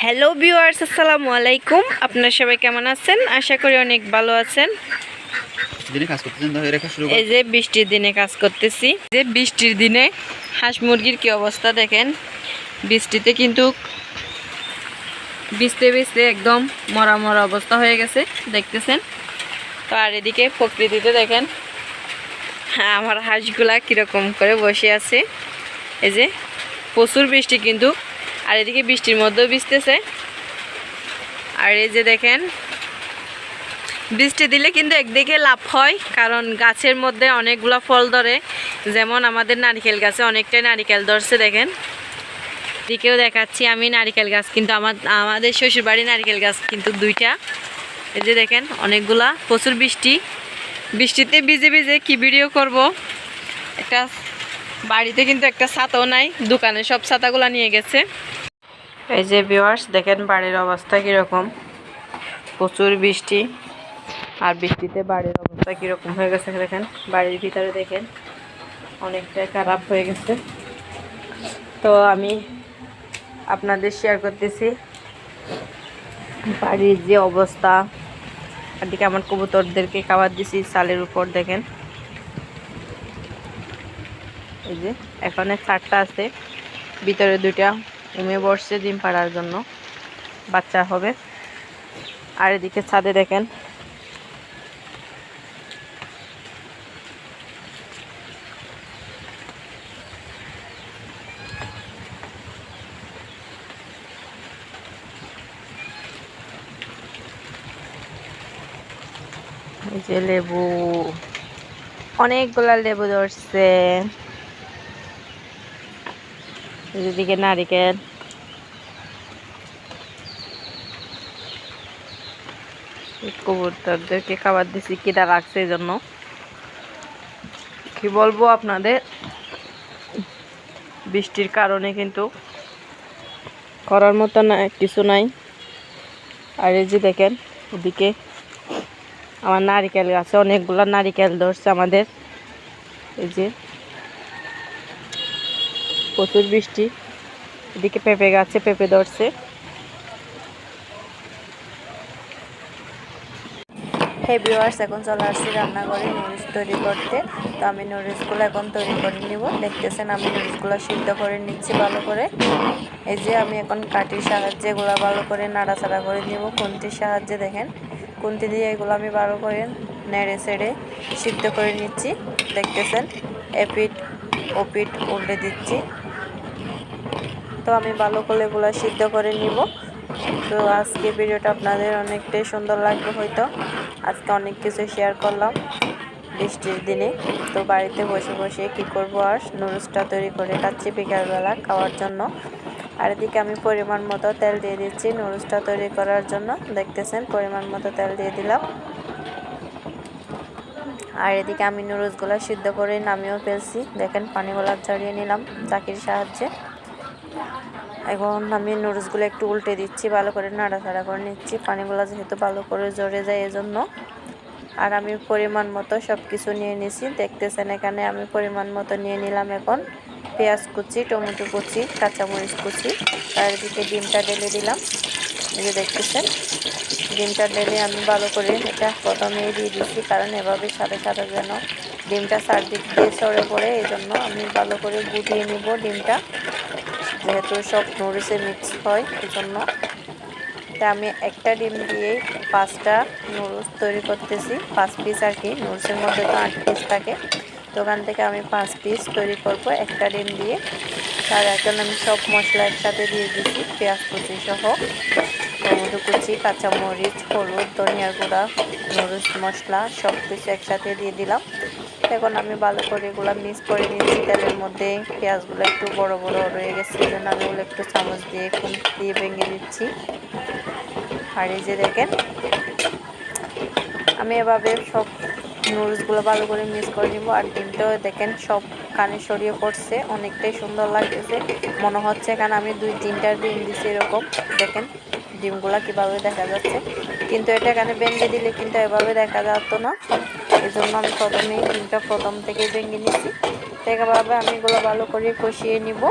Hello viewers, আসসালামু আলাইকুম। আপনারা সবাই কেমন আছেন? আশা করি অনেক ভালো আছেন। এই যে বৃষ্টির দিনে কাজ করতেছি। যে বৃষ্টির দিনে হাঁস মুরগির কি অবস্থা দেখেন। বৃষ্টিতে কিন্তু ভিজতে ভিজতে একদম মরা মরা অবস্থা হয়ে গেছে, দেখতেছেন তো। আর এদিকে প্রকৃতিতে দেখেন আমার হাঁসগুলা কীরকম করে বসে আছে। এই যে প্রচুর বৃষ্টি কিন্তু, আর এদিকে বৃষ্টির মধ্যেও ভিজতেছে। আর এই যে দেখেন বৃষ্টি দিলে কিন্তু একদিকে লাভ হয়, কারণ গাছের মধ্যে অনেকগুলো ফল ধরে। যেমন আমাদের নারকেল গাছে অনেকটাই নারকেল ধরছে দেখেন। দিকেও দেখাচ্ছি আমি নারকেল গাছ, কিন্তু আমাদের শ্বশুরবাড়ি নারকেল গাছ কিন্তু দুইটা। এই যে দেখেন অনেকগুলা, প্রচুর বৃষ্টিতে ভিজে ভিজে কি ভিডিও করব। একটা বাড়িতে কিন্তু একটা ছাতাও নাই, দোকানে সব ছাতাগুলো নিয়ে গেছে। এই যে ভিউয়ার্স দেখেন বাড়ির অবস্থা কীরকম, প্রচুর বৃষ্টি। আর বৃষ্টিতে বাড়ির অবস্থা কীরকম হয়ে গেছে দেখেন। বাড়ির ভিতরে দেখেন অনেকটাই খারাপ হয়ে গেছে। তো আমি আপনাদের শেয়ার করতেছি বাড়ির যে অবস্থা। এদিকে আমার কবুতরদেরকে খাবার দিছি চালের উপর দেখেন। এই যে এখানে 4টা আছে, ভিতরে 2টা ঘুমিয়ে বসছে ডিম পাড়ার জন্য, বাচ্চা হবে। আর এদিকে ছাদে দেখেন এই যে লেবু, অনেকগুলা লেবু ধরছে। এদিকে নারিকেল। কবুতরদেরকে খাবার দিছি, কিটা রাখছে এই জন্য। কি বলবো আপনাদের, বৃষ্টির কারণে কিন্তু করার মতো না কিছু নাই। আর এই যে দেখেন ওদিকে আমার নারিকেল গাছে অনেকগুলো নারিকেল ধরছে আমাদের। এই যে প্রচুর বৃষ্টি, এদিকে পেঁপে গাছে পেঁপে ধরছে। হে ভিউয়ার্স, এখন চলে আসছি রান্নাঘরে নুডলস তৈরি করতে। তো আমি নুডলসগুলো এখন তৈরি করে নিব। দেখতেছেন আমি নুডলসগুলো সিদ্ধ করে নিচ্ছি ভালো করে। এই যে আমি এখন কাঠির সাহায্যে এগুলো ভালো করে নাড়াচাড়া করে নিব, খুন্তির সাহায্যে দেখেন। খুন্তি দিয়ে এগুলো আমি ভালো করে নেড়ে ছেড়ে সিদ্ধ করে নিচ্ছি। দেখতেছেন এপিট ওপিট উল্টে দিচ্ছি। তো আমি ভালো করে এগুলো সিদ্ধ করে নিব। তো আজকে ভিডিওটা আপনাদের অনেকটাই সুন্দর লাগবে হয়তো। আজকে অনেক কিছু শেয়ার করলাম বৃষ্টির দিনে। তো বাড়িতে বসে বসে কি করব, আর নুডলসটা তৈরি করে খাচ্ছি বিকালবেলা খাওয়ার জন্য। আর এদিকে আমি পরিমাণ মতো তেল দিয়ে দিচ্ছি নুডলসটা তৈরি করার জন্য। দেখতেছেন পরিমাণ মতো তেল দিয়ে দিলাম। আর এদিকে আমি নুডলসগুলো সিদ্ধ করে নামিয়েও ফেলছি দেখেন, পানিগুলো ঝরিয়ে নিলাম চাকির সাহায্যে। এখন আমি নুডলসগুলো একটু উল্টে দিচ্ছি, ভালো করে নাড়াচাড়া করে নিচ্ছি, পানিগুলো যেহেতু ভালো করে ঝরে যায় এজন্য। আর আমি পরিমাণ মতো সব কিছু নিয়ে নিছি। দেখতেছেন এখানে আমি পরিমাণ মতো নিয়ে নিলাম এখন পেঁয়াজ কুচি, টমেটো কুচি, কাঁচামরিচ কুচি। আর এদিকে ডিমটা ঢেলে দিলাম। এই যে দেখতেছেন ডিমটা ঢেলে আমি ভালো করে এটা প্রথমেই দিয়ে দিচ্ছি, কারণ এভাবে সাথে সাথে যেন ডিমটা চারদিক দিয়ে ছড়ে পড়ে, এই জন্য আমি ভালো করে গুটিয়ে নিব ডিমটা, যেহেতু সব নুডলসে মিক্স হয় এই জন্য। তা আমি একটা ডিম দিয়েই 5টা নুডলস তৈরি করতেছি, 5 পিস আর কি। নুডলসের মধ্যে তো 8 পিস থাকে, তো ওখান থেকে আমি 5 পিস তৈরি করব একটা ডিম দিয়ে। আর এখন আমি সব মশলা একসাথে দিয়ে দিচ্ছি, পেঁয়াজ কুচি সহ, টমেটো কুচি, কাঁচামরিচ, হলুদ, ধনিয়ার গুঁড়া, নুডলস মশলা সব কিছু একসাথে দিয়ে দিলাম। এখন আমি ভালো করে এগুলো মিক্স করে নিচ্ছি তেলের মধ্যে। পেঁয়াজগুলো একটু বড় বড় রয়ে গেছে, এই জন্য আমি ওগুলো একটু চামচ দিয়ে খুন্তি দিয়ে ভেঙে দিচ্ছি। আর এই যে দেখেন আমি এভাবে সব নুডলসগুলো ভালো করে মিক্স করে নিব। আর ডিমটাও দেখেন সব কানে ছড়িয়ে পড়ছে, অনেকটাই সুন্দর লাগতেছে। মনে হচ্ছে এখানে আমি 2-3টা ডিম দিছি এরকম। দেখেন ডিমগুলো কীভাবে দেখা যাচ্ছে, কিন্তু এটা এখানে ভেঙে দিলে কিন্তু এভাবে দেখা যেত না। এই জন্য আমি প্রথমেই ডিমটা প্রথম থেকেই ভেঙে নিচ্ছি। তো এভাবে আমি এগুলো ভালো করে কষিয়ে নিব।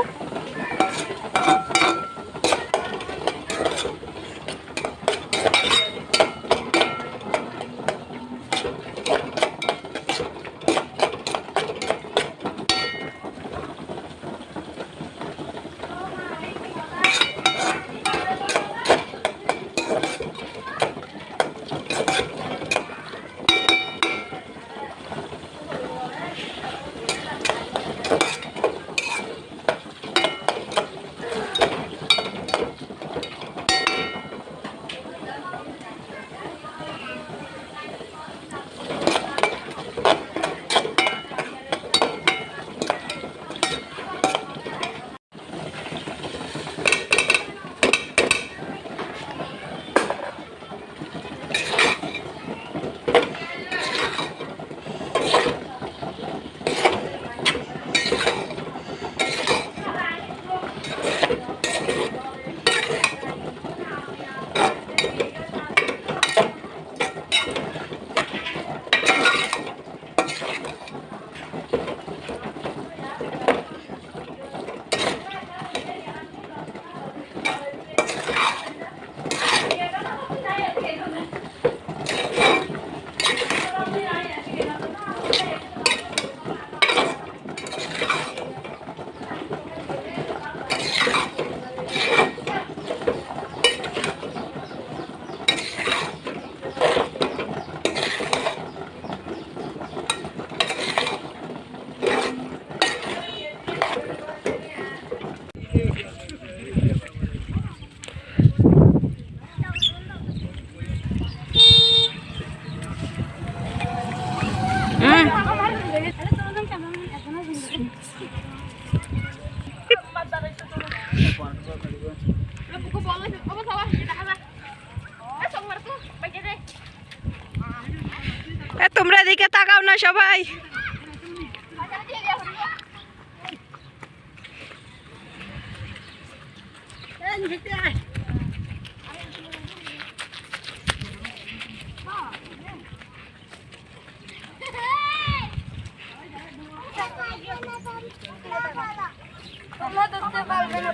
দিকে তাকাও না সবাই।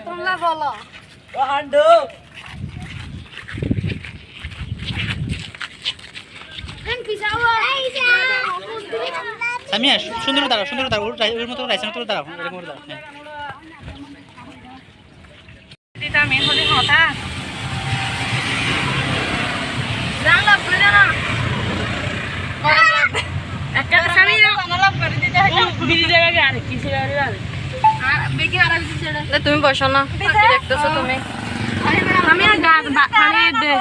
তোমরা বলো সামিয়া সুন্দর দাঁড়াও ওর মতো রাইসের মতো দাঁড়াও এরকম করে দাঁড়াও হ্যাঁ দিতা মেন হলে হতা জানলা পড়ে না একটা সামিয়া জানলা পড়ে দিতে হয় বিড়ি জায়গা আর কিসে আর বেকি আর কিছু ছেড়ে তুমি বসো না, কি দেখতেছো তুমি? আমি আর গা খানে দে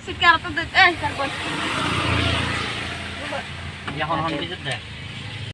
সিকার তো দে এই তারপর এখন হন দিতে